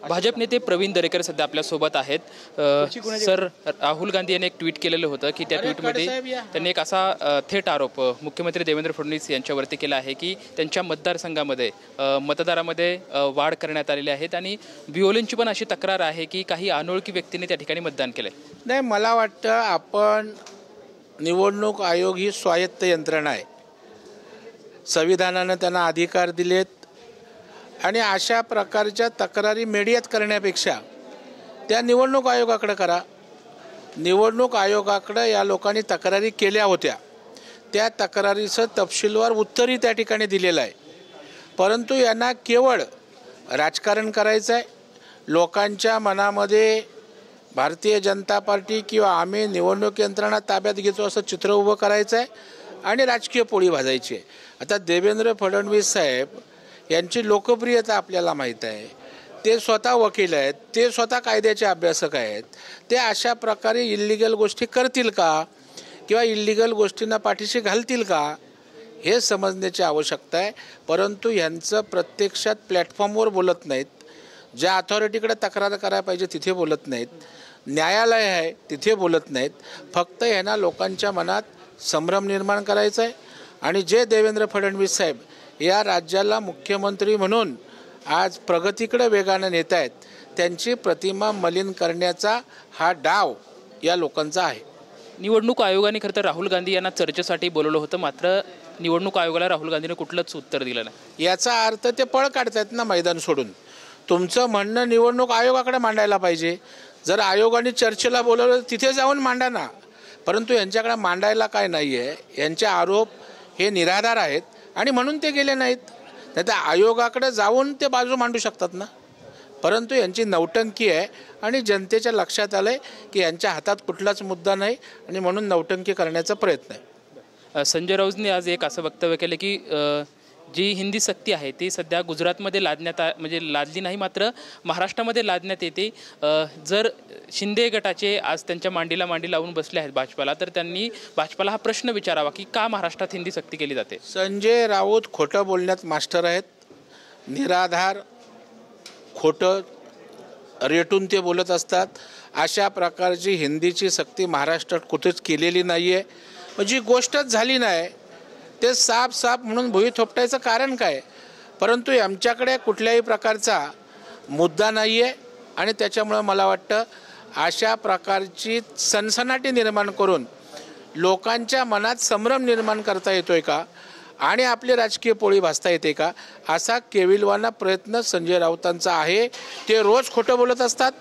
भाजप नेते प्रवीण दरेकर सध्या आपल्यासोबत आहेत। सर, राहुल गांधी यांनी एक ट्विट केलेलं होतं की त्या ट्विटमध्ये त्यांनी एक असा थेट आरोप मुख्यमंत्री देवेंद्र फडणवीस यांच्यावरती केला आहे की त्यांच्या मतदारसंघामध्ये मतदारामध्ये वाढ करण्यात आलेली आहेत आणि व्हिओलिनची पण अशी तक्रार आहे की काही अनोळखी व्यक्तीने त्या ठिकाणी मतदान केलंय। नाही, मला वाटतं आपण निवडणूक आयोग ही स्वायत्त यंत्रणा आहे, संविधानानं त्यांना अधिकार दिलेत आणि अशा प्रकारच्या तक्रारी मीडियात करण्यापेक्षा त्या निवडणूक आयोगाकडे करा। निवडणूक आयोगाकडे या लोकांनी तक्रारी केल्या होत्या, त्या तक्रारीचं तपशीलवार उत्तरही त्या ठिकाणी दिलेलं आहे, परंतु यांना केवळ राजकारण करायचं आहे। लोकांच्या मनामध्ये भारतीय जनता पार्टी किंवा आम्ही निवडणूक यंत्रणा ताब्यात घेतो असं चित्र उभं करायचं आहे आणि राजकीय पोळी भाजायची आहे। आता देवेंद्र फडणवीस साहेब यांची लोकप्रियता आपल्याला माहीत आहे, ते स्वतः वकील आहेत, ते स्वतः कायद्याचे अभ्यासक आहेत, ते अशा प्रकारे इल्लिगल गोष्टी करतील का किंवा इल्लिगल गोष्टींना पाठीशी घालतील का हे समजण्याची आवश्यकता आहे। परंतु यांचं प्रत्यक्षात प्लॅटफॉर्मवर बोलत नाहीत, ज्या अथॉरिटीकडे तक्रार करायला पाहिजे तिथे बोलत नाहीत, न्यायालय आहे तिथे बोलत नाहीत, फक्त यांना लोकांच्या मनात संभ्रम निर्माण करायचा आहे। आणि जे देवेंद्र फडणवीस साहेब या राज्याला मुख्यमंत्री म्हणून आज प्रगतीकडे वेगाने नेत आहेत, त्यांची प्रतिमा मलिन करण्याचा हा डाव या लोकांचा आहे। निवडणूक आयोगाने खरं तर राहुल गांधी यांना चर्चेसाठी बोलवलं होतं, मात्र निवडणूक आयोगाला राहुल गांधीने कुठलंच उत्तर दिलं नाही। याचा अर्थ ते पळ काढतायत ना मैदान सोडून। तुमचं म्हणणं निवडणूक आयोगाकडे मांडायला पाहिजे, जर आयोगाने चर्चेला बोलवलं तिथे जाऊन मांडा ना, परंतु यांच्याकडे मांडायला काय नाही आहे। यांचे आरोप हे निराधार आहेत आणि म्हणून ते गेले नाहीत, नाही तर आयोगाकडे जाऊन ते बाजू मांडू शकतात ना। परंतु यांची नौटंकी आहे आणि जनतेच्या लक्षात आलं आहे की यांच्या हातात कुठलाच मुद्दा नाही आणि म्हणून नौटंकी करण्याचा प्रयत्न आहे। संजय राऊतने आज एक असं वक्तव्य केलं की जी हिंदी सक्ती आहे ती सध्या गुजरातमध्ये म्हणजे लादली नाही, मात्र महाराष्ट्रामध्ये लादण्यात येते। जर शिंदे गटाचे आज त्यांच्या मांडीला मांडी लावून बसले आहेत भाजपाला, तर त्यांनी भाजपाला हा प्रश्न विचारावा की का महाराष्ट्रात हिंदी सक्ती केली जाते। संजय राऊत खोटं बोलण्यात मास्टर आहेत, निराधार खोटं रेटून ते बोलत असतात। अशा प्रकारची हिंदीची सक्ती महाराष्ट्रात कुठेच केलेली नाही आहे, म्हणजे गोष्टच झाली नाही, ते साफ म्हणून भुई थोपटायचं कारण काय। परंतु आमच्याकडे कुठल्याही प्रकारचा मुद्दा नाही आहे आणि त्याच्यामुळं मला वाटतं अशा प्रकारची सनसनाटी निर्माण करून लोकांच्या मनात संभ्रम निर्माण करता येतोय का आणि आपली राजकीय पोळी भासता येते का, असा केविलवाना प्रयत्न संजय राऊतांचा आहे। ते रोज खोटं बोलत असतात,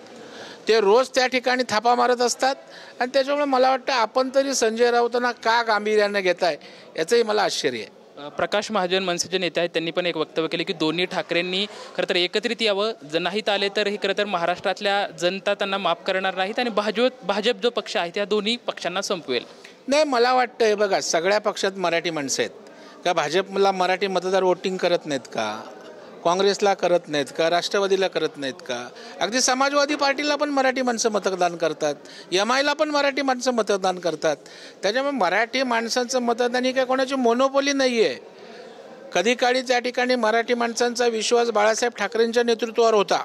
ते रोज त्या ठिकाणी थापा मारत असतात आणि त्याच्यामुळे मला वाटतं आपण तरी संजय राऊतांना का गांभीर्याने घेताय याचंही मला आश्चर्य आहे। प्रकाश महाजन मनसेचे नेते आहेत, त्यांनी पण एक वक्तव्य केले की दोन्ही ठाकरेंनी खरं तर एकत्रित यावं, जर नाहीत आले तर हे खरं तर महाराष्ट्रातल्या जनता त्यांना माफ करणार नाहीत आणि भाजप जो पक्ष आहे त्या दोन्ही पक्षांना संपवेल। नाही, मला वाटतं हे बघा, सगळ्या पक्षात मराठी माणसं आहेत का, भाजपला मराठी मतदार वोटिंग करत नाहीत का, काँग्रेसला करत नाहीत का, राष्ट्रवादीला करत नाहीत का, अगदी समाजवादी पार्टीला पण मराठी माणसं मतदान करतात, MIला पण मराठी माणसं मतदान करतात। त्याच्यामुळे मराठी माणसांचं मतदान ही काय कोणाची मोनोपोली नाही आहे। कधी काळी त्या ठिकाणी मराठी माणसांचा विश्वास बाळासाहेब ठाकरेंच्या नेतृत्वावर होता,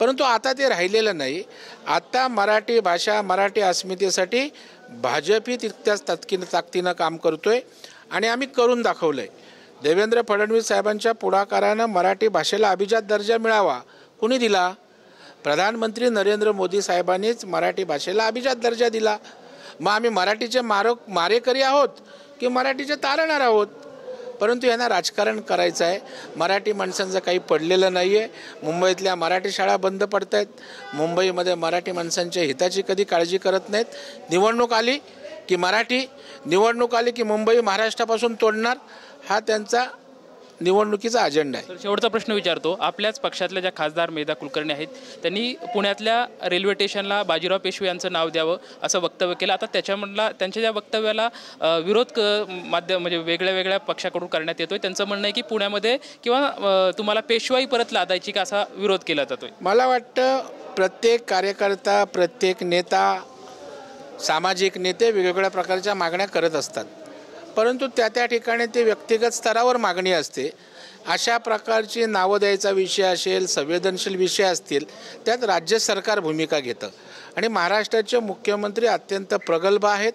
परंतु आता ते राहिलेलं नाही। आता मराठी भाषा मराठी अस्मितेसाठी भाजपही तितक्याच ताकदीनं काम करतोय आणि आम्ही करून दाखवलं आहे। देवेंद्र फडणवीस साहेबांच्या पुढाकारानं मराठी भाषेला अभिजात दर्जा मिळावा, कुणी दिला? प्रधानमंत्री नरेंद्र मोदी साहेबांनीच मराठी भाषेला अभिजात दर्जा दिला। मग आम्ही मराठीचे मारेकरी आहोत की मराठीचे तारणार आहोत? परंतु यांना राजकारण करायचं आहे। मराठी माणसांचं काही पडलेलं नाही आहे। मुंबईतल्या मराठी शाळा बंद पडत आहेत, मुंबईमध्ये मराठी माणसांच्या हिताची कधी काळजी करत नाहीत। निवडणूक आली की मराठी, निवडणूक आली की मुंबई महाराष्ट्रापासून तोडणार, हा त्यांचा निवडणुकीचा अजेंडा आहे। शेवटचा प्रश्न विचारतो, आपल्याच पक्षातल्या ज्या खासदार मेधा कुलकर्णी आहेत त्यांनी पुण्यातल्या रेल्वे स्टेशनला बाजीराव पेशवे यांचं नाव द्यावं असं वक्तव्य केलं। आता त्यांच्या ज्या वक्तव्याला विरोध म्हणजे वेगळ्या पक्षाकडून करण्यात येतोय। त्यांचं म्हणणं आहे की पुण्यामध्ये किंवा तुम्हाला पेशवाई परत लादायची का असा विरोध केला जातोय। मला वाटतं प्रत्येक कार्यकर्ता, प्रत्येक नेता, सामाजिक नेते वेगवेगळ्या प्रकारच्या मागण्या करत असतात, परंतु त्या ठिकाणी ते व्यक्तिगत स्तरावर मागणी असते अशा प्रकारची नावं द्यायचा विषय असेल, संवेदनशील विषय असतील, त्यात राज्य सरकार भूमिका घेतं. आणि महाराष्ट्राचे मुख्यमंत्री अत्यंत प्रगल्भ आहेत.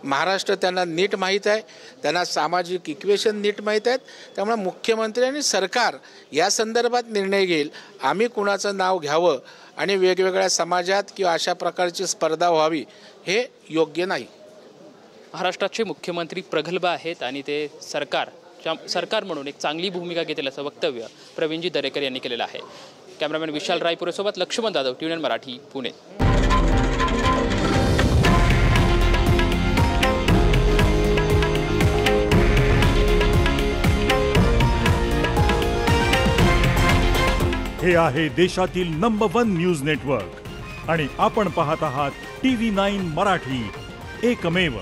महाराष्ट्र त्यांना नीट माहीत आहे, त्यांना सामाजिक इक्वेशन नीट माहीत आहेत. त्यामुळे मुख्यमंत्री आणि सरकार या संदर्भात निर्णय घेईल. आम्ही कुणाचं नाव घ्यावं आणि वेगवेगळ्या समाजात किंवा अशा प्रकारची स्पर्धा व्हावी हे योग्य नाही. महाराष्ट्राचे मुख्यमंत्री प्रगल्भ आहेत आणि ते सरकार म्हणून एक चांगली भूमिका घेतील असं वक्तव्य प्रवीणजी दरेकर यांनी केलेलं आहे. कॅमेरामॅन विशाल रायपुरेसोबत लक्ष्मण जाधव, TVN मराठी, पुणे. हे आहे देशातील नंबर 1 न्यूज नेटवर्क आणि आपण पाहत आहात TV9 मराठी, एकमेव.